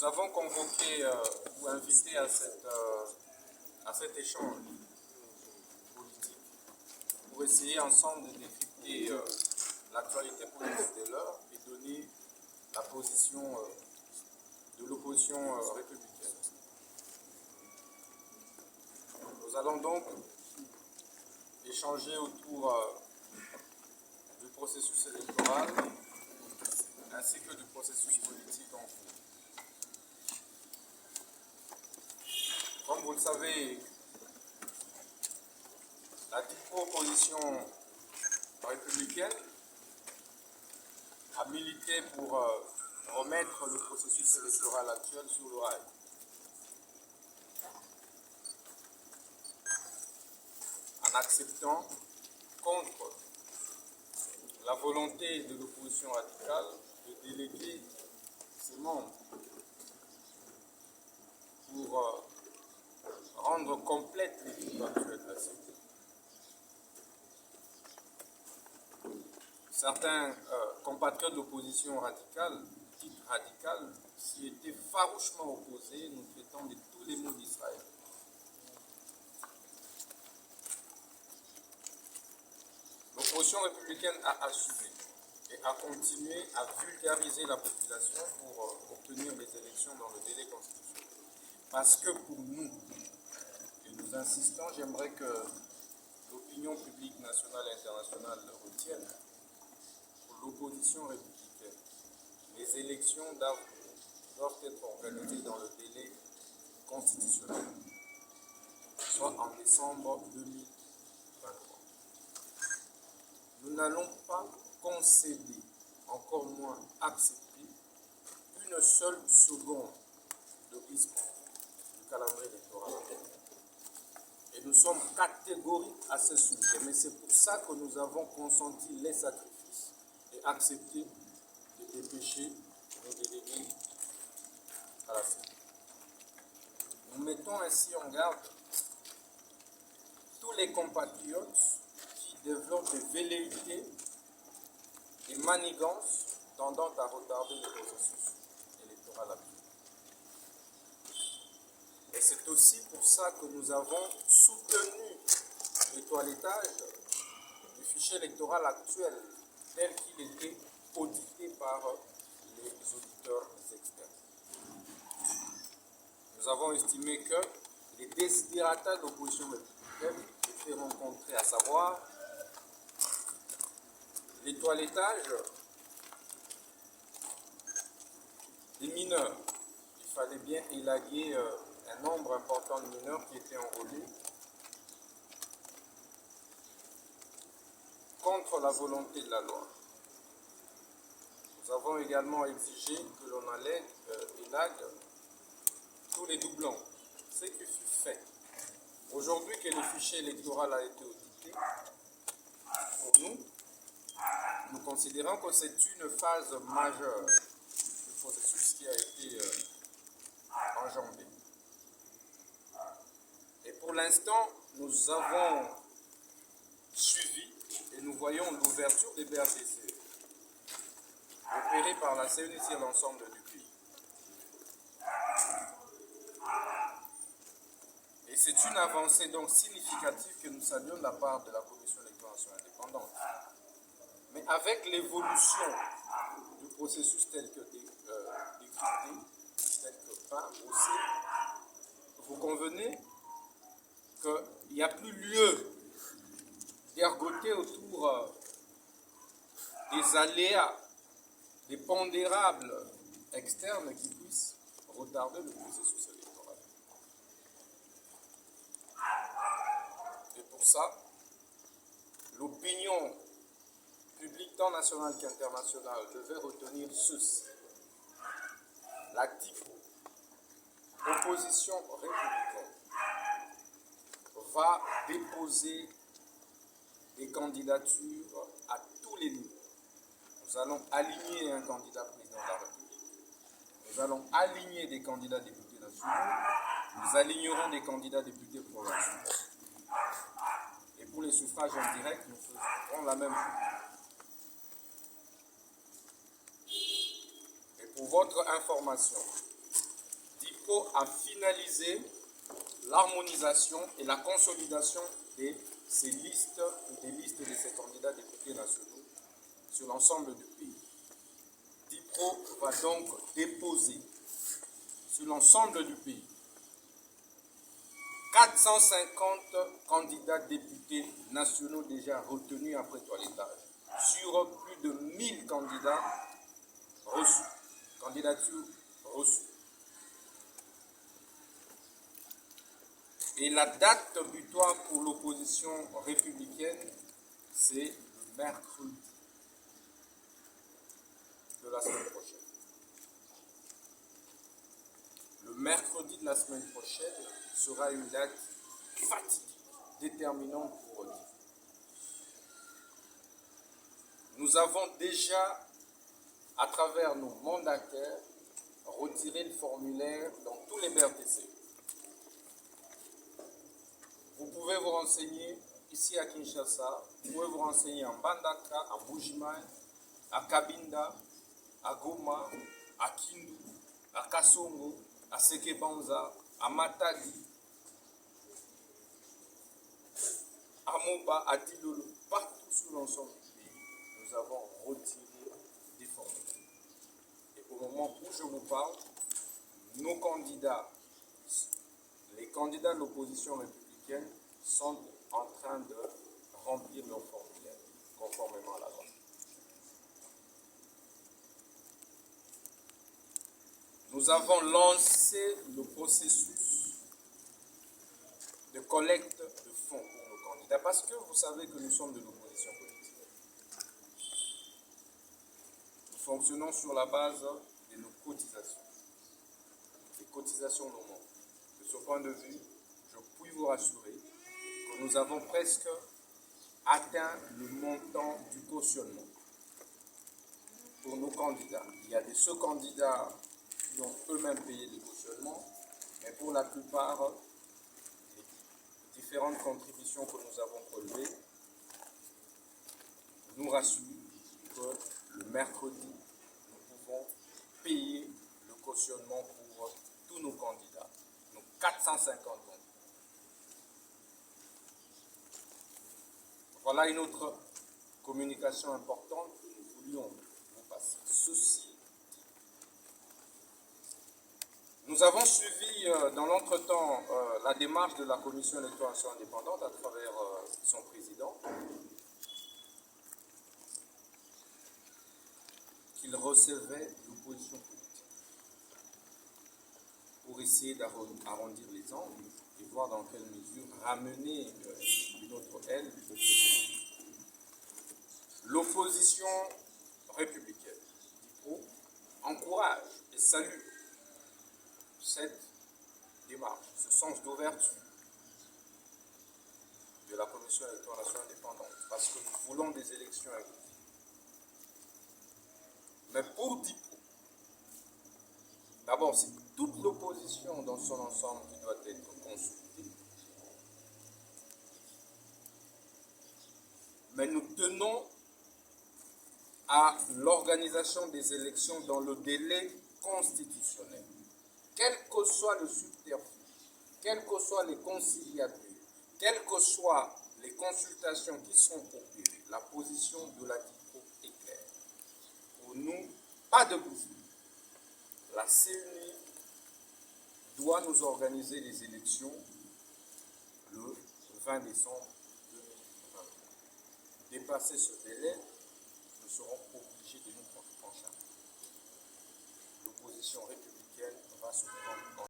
Nous avons convoqué ou invité à cet échange politique pour essayer ensemble de décrypter l'actualité politique de l'heure et donner la position de l'opposition républicaine. Nous allons donc échanger autour du processus électoral ainsi que du processus politique en cours. Comme vous le savez, la proposition républicaine a milité pour remettre le processus électoral actuel sur le rail. En acceptant, contre la volonté de l'opposition radicale, de déléguer ses membres pour rendre complète l'équipe actuelle de la CENI. Certains compatriotes de l'opposition radicale, dite radicale, s'y étaient farouchement opposés, nous traitant de tous les maux d'Israël. L'opposition républicaine a assumé et a continué à vulgariser la population pour obtenir les élections dans le délai constitutionnel. Parce que pour nous, et nous insistons, j'aimerais que l'opinion publique nationale et internationale le retienne, pour l'opposition républicaine, les élections doivent être organisées dans le délai constitutionnel, soit en décembre 2023. Nous n'allons pas concéder, encore moins accepter, une seule seconde de risque du calendrier électoral. Et nous sommes catégoriques à ce sujet. Mais c'est pour ça que nous avons consenti les sacrifices et accepté de dépêcher nos délégués à la CENI. Nous mettons ainsi en garde tous les compatriotes qui développent des velléités, des manigances tendant à retarder le processus électoral actuel. Et c'est aussi pour ça que nous avons soutenu le toilettage du fichier électoral actuel tel qu'il était audité par les auditeurs externes. Nous avons estimé que les desiderata de l'opposition républicaine étaient rencontrés, à savoir les toilettages des mineurs. Il fallait bien élaguer un nombre important de mineurs qui étaient enrôlés contre la volonté de la loi. Nous avons également exigé que l'on élague tous les doublons, ce qui fut fait. Aujourd'hui que le fichier électoral a été audité, pour nous considérons que c'est une phase majeure du processus qui a été enjambé. Et pour l'instant, nous avons suivi et nous voyons l'ouverture des BAPC opérée par la CENI sur l'ensemble du pays. Et c'est une avancée donc significative que nous saluons de la part de la Commission électorale indépendante. Mais avec l'évolution du processus tel que décrypté, tel que peint, aussi, vous convenez qu'il n'y a plus lieu d'ergoter autour des aléas, des pondérables externes qui puissent retarder le processus électoral. Et pour ça, l'opinion publique tant nationale qu'internationale devait retenir ceci. La dite opposition républicaine va déposer des candidatures à tous les niveaux. Nous allons aligner un candidat président de la République. Nous allons aligner des candidats députés nationaux. Nous alignerons des candidats députés provinciaux. Et pour les suffrages indirects, nous ferons la même chose. Et pour votre information, DIPRO a finalisé l'harmonisation et la consolidation de ces listes ou des listes de ces candidats députés nationaux sur l'ensemble du pays. DIPRO va donc déposer sur l'ensemble du pays 450 candidats députés nationaux déjà retenus après toilettage sur plus de 1000 candidats reçus, candidatures reçues. Et la date butoir pour l'opposition républicaine, c'est le mercredi de la semaine prochaine. Le mercredi de la semaine prochaine sera une date fatidique, déterminante pour eux. Nous avons déjà, à travers nos mandataires, retiré le formulaire dans tous les BRTC. Vous pouvez vous renseigner ici à Kinshasa, vous pouvez vous renseigner en Bandaka, à Bujimaï, à Kabinda, à Goma, à Kindu, à Kasongo, à Sekebanza, à Matadi, à Moba, à Dilolo, partout sur l'ensemble du pays, nous avons retiré des formulaires. Et au moment où je vous parle, nos candidats, les candidats de l'opposition républicaine, sont en train de remplir leurs formulaires conformément à la loi. Nous avons lancé le processus de collecte de fonds pour nos candidats parce que vous savez que nous sommes de l'opposition politique. Nous fonctionnons sur la base de nos cotisations, des cotisations normales. De ce point de vue, je puis vous rassurer que nous avons presque atteint le montant du cautionnement pour nos candidats. Il y a de ceux candidats qui ont eux-mêmes payé le cautionnement, mais pour la plupart, les différentes contributions que nous avons prélevées nous rassurent que le mercredi, nous pouvons payer le cautionnement pour tous nos candidats, nos 450 candidats. Voilà une autre communication importante que nous voulions vous passer. Ceci, nous avons suivi dans l'entretemps la démarche de la Commission électorale indépendante à travers son président, qu'il recevait l'opposition politique pour essayer d'arrondir les angles et voir dans quelle mesure ramener une autre aile au président. L'opposition républicaine, DIPRO, encourage et salue cette démarche, ce sens d'ouverture de la Commission électorale indépendante, parce que nous voulons des élections inclusives. Mais pour DIPRO, d'abord, c'est toute l'opposition dans son ensemble qui doit être consultée. Mais nous tenons à l'organisation des élections dans le délai constitutionnel. Quel que soit le subterfuge, quelles que soient les conciliatures, quelles que soient les consultations qui sont opérées, la position de la DIPRO est claire. Pour nous, pas de bouscule. La CENI doit nous organiser les élections le 20 décembre 2020. Dépasser ce délai, nous serons obligés de nous pencher